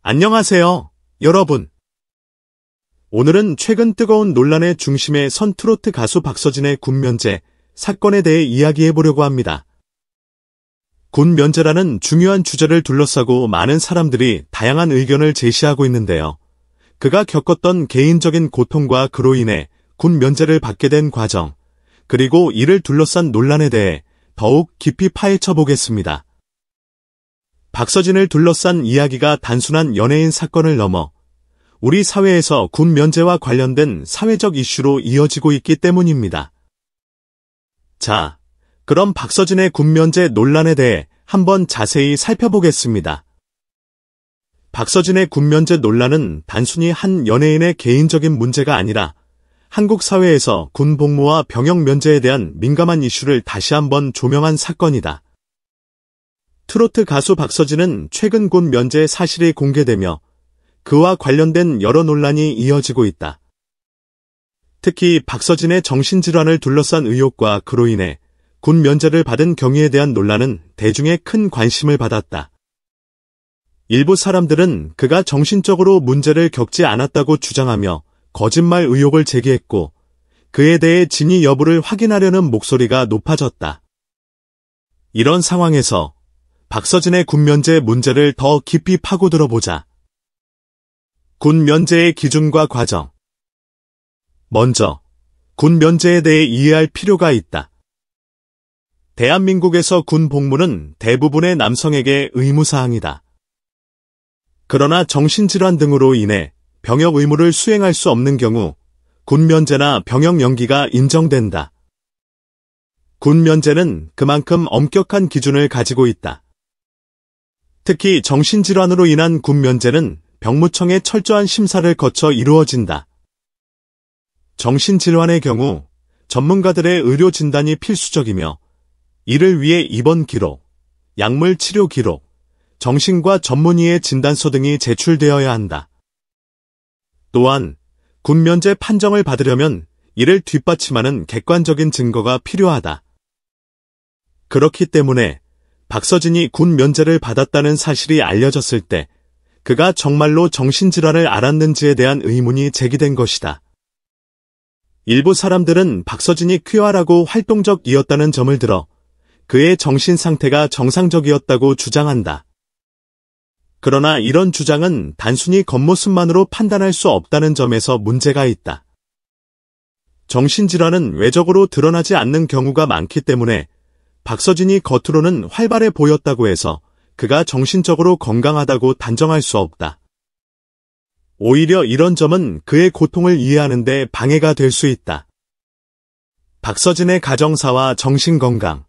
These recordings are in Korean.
안녕하세요, 여러분. 오늘은 최근 뜨거운 논란의 중심에 선 트로트 가수 박서진의 군면제 사건에 대해 이야기해보려고 합니다. 군면제라는 중요한 주제를 둘러싸고 많은 사람들이 다양한 의견을 제시하고 있는데요. 그가 겪었던 개인적인 고통과 그로 인해 군면제를 받게 된 과정, 그리고 이를 둘러싼 논란에 대해 더욱 깊이 파헤쳐 보겠습니다. 박서진을 둘러싼 이야기가 단순한 연예인 사건을 넘어 우리 사회에서 군면제와 관련된 사회적 이슈로 이어지고 있기 때문입니다. 자, 그럼 박서진의 군면제 논란에 대해 한번 자세히 살펴보겠습니다. 박서진의 군면제 논란은 단순히 한 연예인의 개인적인 문제가 아니라 한국 사회에서 군 복무와 병역 면제에 대한 민감한 이슈를 다시 한번 조명한 사건이다. 트로트 가수 박서진은 최근 군 면제 사실이 공개되며 그와 관련된 여러 논란이 이어지고 있다. 특히 박서진의 정신질환을 둘러싼 의혹과 그로 인해 군 면제를 받은 경위에 대한 논란은 대중의 큰 관심을 받았다. 일부 사람들은 그가 정신적으로 문제를 겪지 않았다고 주장하며 거짓말 의혹을 제기했고 그에 대해 진위 여부를 확인하려는 목소리가 높아졌다. 이런 상황에서 박서진의 군면제 문제를 더 깊이 파고들어보자. 군면제의 기준과 과정. 먼저, 군면제에 대해 이해할 필요가 있다. 대한민국에서 군 복무는 대부분의 남성에게 의무사항이다. 그러나 정신질환 등으로 인해 병역 의무를 수행할 수 없는 경우 군면제나 병역 연기가 인정된다. 군면제는 그만큼 엄격한 기준을 가지고 있다. 특히 정신질환으로 인한 군면제는 병무청의 철저한 심사를 거쳐 이루어진다. 정신질환의 경우 전문가들의 의료 진단이 필수적이며 이를 위해 입원 기록, 약물 치료 기록, 정신과 전문의의 진단서 등이 제출되어야 한다. 또한 군면제 판정을 받으려면 이를 뒷받침하는 객관적인 증거가 필요하다. 그렇기 때문에 박서진이 군면제를 받았다는 사실이 알려졌을 때 그가 정말로 정신질환을 앓았는지에 대한 의문이 제기된 것이다. 일부 사람들은 박서진이 쾌활하고 활동적이었다는 점을 들어 그의 정신 상태가 정상적이었다고 주장한다. 그러나 이런 주장은 단순히 겉모습만으로 판단할 수 없다는 점에서 문제가 있다. 정신질환은 외적으로 드러나지 않는 경우가 많기 때문에 박서진이 겉으로는 활발해 보였다고 해서 그가 정신적으로 건강하다고 단정할 수 없다. 오히려 이런 점은 그의 고통을 이해하는 데 방해가 될 수 있다. 박서진의 가정사와 정신건강.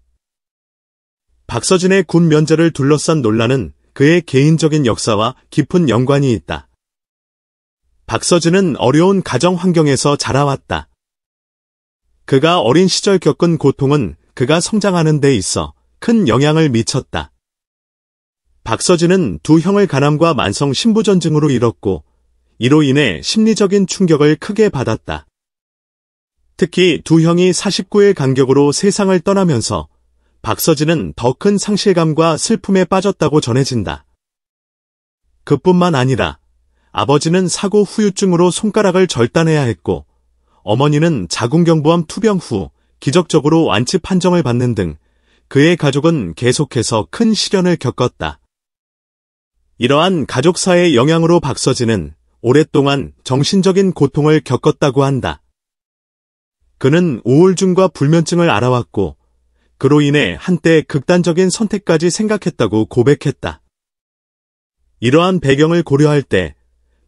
박서진의 군 면제를 둘러싼 논란은 그의 개인적인 역사와 깊은 연관이 있다. 박서진은 어려운 가정 환경에서 자라왔다. 그가 어린 시절 겪은 고통은 그가 성장하는 데 있어 큰 영향을 미쳤다. 박서진은 두 형을 간암과 만성 신부전증으로 잃었고 이로 인해 심리적인 충격을 크게 받았다. 특히 두 형이 49일 간격으로 세상을 떠나면서 박서진은 더 큰 상실감과 슬픔에 빠졌다고 전해진다. 그뿐만 아니라 아버지는 사고 후유증으로 손가락을 절단해야 했고 어머니는 자궁경부암 투병 후 기적적으로 완치 판정을 받는 등 그의 가족은 계속해서 큰 시련을 겪었다. 이러한 가족사의 영향으로 박서진은 오랫동안 정신적인 고통을 겪었다고 한다. 그는 우울증과 불면증을 앓아왔고 그로 인해 한때 극단적인 선택까지 생각했다고 고백했다. 이러한 배경을 고려할 때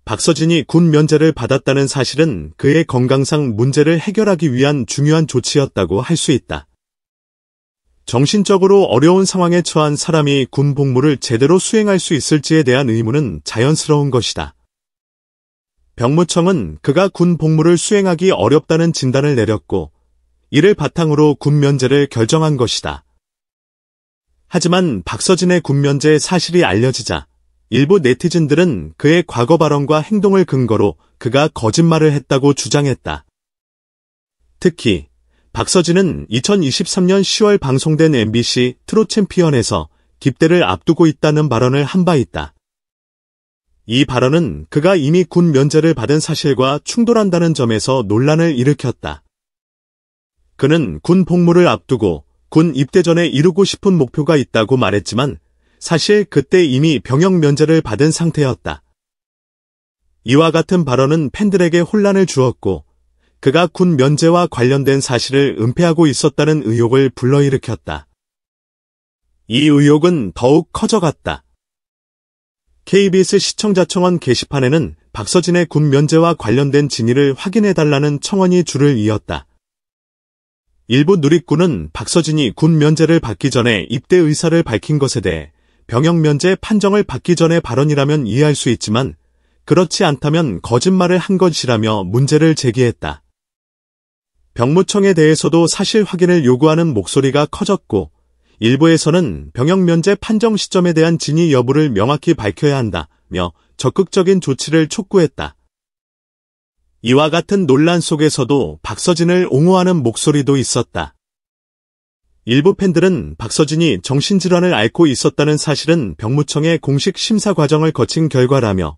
박서진이 군 면제를 받았다는 사실은 그의 건강상 문제를 해결하기 위한 중요한 조치였다고 할 수 있다. 정신적으로 어려운 상황에 처한 사람이 군 복무를 제대로 수행할 수 있을지에 대한 의문은 자연스러운 것이다. 병무청은 그가 군 복무를 수행하기 어렵다는 진단을 내렸고 이를 바탕으로 군 면제를 결정한 것이다. 하지만 박서진의 군 면제 사실이 알려지자 일부 네티즌들은 그의 과거 발언과 행동을 근거로 그가 거짓말을 했다고 주장했다. 특히 박서진은 2023년 10월 방송된 MBC 트롯 챔피언에서 깁대를 앞두고 있다는 발언을 한 바 있다. 이 발언은 그가 이미 군 면제를 받은 사실과 충돌한다는 점에서 논란을 일으켰다. 그는 군 복무를 앞두고 군 입대 전에 이루고 싶은 목표가 있다고 말했지만 사실 그때 이미 병역 면제를 받은 상태였다. 이와 같은 발언은 팬들에게 혼란을 주었고 그가 군 면제와 관련된 사실을 은폐하고 있었다는 의혹을 불러일으켰다. 이 의혹은 더욱 커져갔다. KBS 시청자청원 게시판에는 박서진의 군 면제와 관련된 진위를 확인해달라는 청원이 줄을 이었다. 일부 누리꾼은 박서진이 군 면제를 받기 전에 입대 의사를 밝힌 것에 대해 병역 면제 판정을 받기 전의 발언이라면 이해할 수 있지만 그렇지 않다면 거짓말을 한 것이라며 문제를 제기했다. 병무청에 대해서도 사실 확인을 요구하는 목소리가 커졌고 일부에서는 병역 면제 판정 시점에 대한 진위 여부를 명확히 밝혀야 한다며 적극적인 조치를 촉구했다. 이와 같은 논란 속에서도 박서진을 옹호하는 목소리도 있었다. 일부 팬들은 박서진이 정신질환을 앓고 있었다는 사실은 병무청의 공식 심사 과정을 거친 결과라며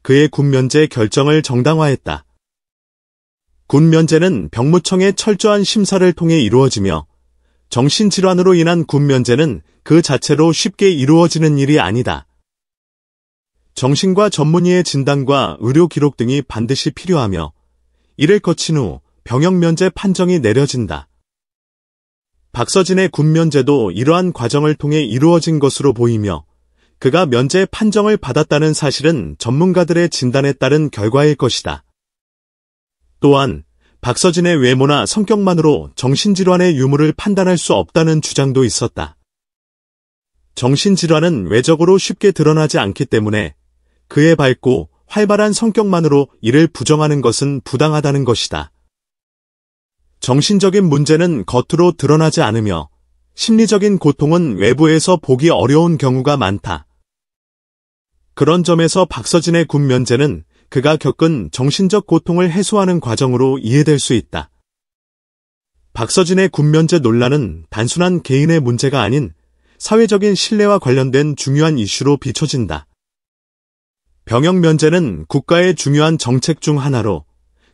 그의 군면제 결정을 정당화했다. 군면제는 병무청의 철저한 심사를 통해 이루어지며 정신질환으로 인한 군면제는 그 자체로 쉽게 이루어지는 일이 아니다. 정신과 전문의의 진단과 의료 기록 등이 반드시 필요하며 이를 거친 후 병역 면제 판정이 내려진다. 박서진의 군면제도 이러한 과정을 통해 이루어진 것으로 보이며 그가 면제 판정을 받았다는 사실은 전문가들의 진단에 따른 결과일 것이다. 또한 박서진의 외모나 성격만으로 정신질환의 유무를 판단할 수 없다는 주장도 있었다. 정신질환은 외적으로 쉽게 드러나지 않기 때문에 그의 밝고 활발한 성격만으로 이를 부정하는 것은 부당하다는 것이다. 정신적인 문제는 겉으로 드러나지 않으며 심리적인 고통은 외부에서 보기 어려운 경우가 많다. 그런 점에서 박서진의 군면제는 그가 겪은 정신적 고통을 해소하는 과정으로 이해될 수 있다. 박서진의 군면제 논란은 단순한 개인의 문제가 아닌 사회적인 신뢰와 관련된 중요한 이슈로 비춰진다. 병역 면제는 국가의 중요한 정책 중 하나로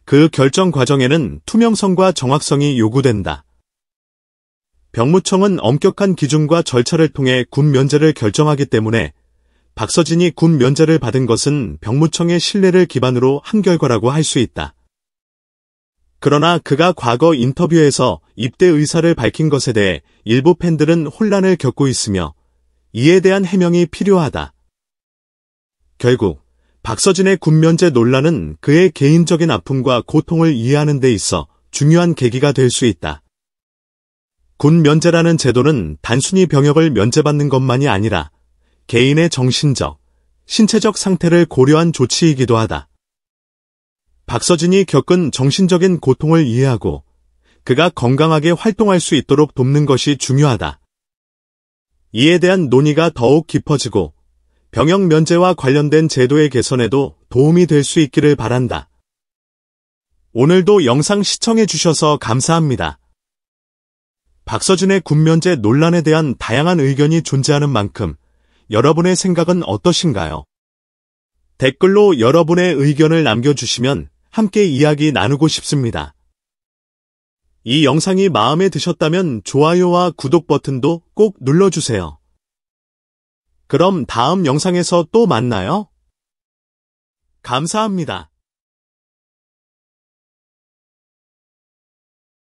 그 결정 과정에는 투명성과 정확성이 요구된다. 병무청은 엄격한 기준과 절차를 통해 군 면제를 결정하기 때문에 박서진이 군 면제를 받은 것은 병무청의 신뢰를 기반으로 한 결과라고 할 수 있다. 그러나 그가 과거 인터뷰에서 입대 의사를 밝힌 것에 대해 일부 팬들은 혼란을 겪고 있으며 이에 대한 해명이 필요하다. 결국 박서진의 군면제 논란은 그의 개인적인 아픔과 고통을 이해하는 데 있어 중요한 계기가 될 수 있다. 군면제라는 제도는 단순히 병역을 면제받는 것만이 아니라 개인의 정신적, 신체적 상태를 고려한 조치이기도 하다. 박서진이 겪은 정신적인 고통을 이해하고 그가 건강하게 활동할 수 있도록 돕는 것이 중요하다. 이에 대한 논의가 더욱 깊어지고 병역 면제와 관련된 제도의 개선에도 도움이 될 수 있기를 바란다. 오늘도 영상 시청해 주셔서 감사합니다. 박서진의 군면제 논란에 대한 다양한 의견이 존재하는 만큼 여러분의 생각은 어떠신가요? 댓글로 여러분의 의견을 남겨주시면 함께 이야기 나누고 싶습니다. 이 영상이 마음에 드셨다면 좋아요와 구독 버튼도 꼭 눌러주세요. 그럼 다음 영상에서 또 만나요. 감사합니다.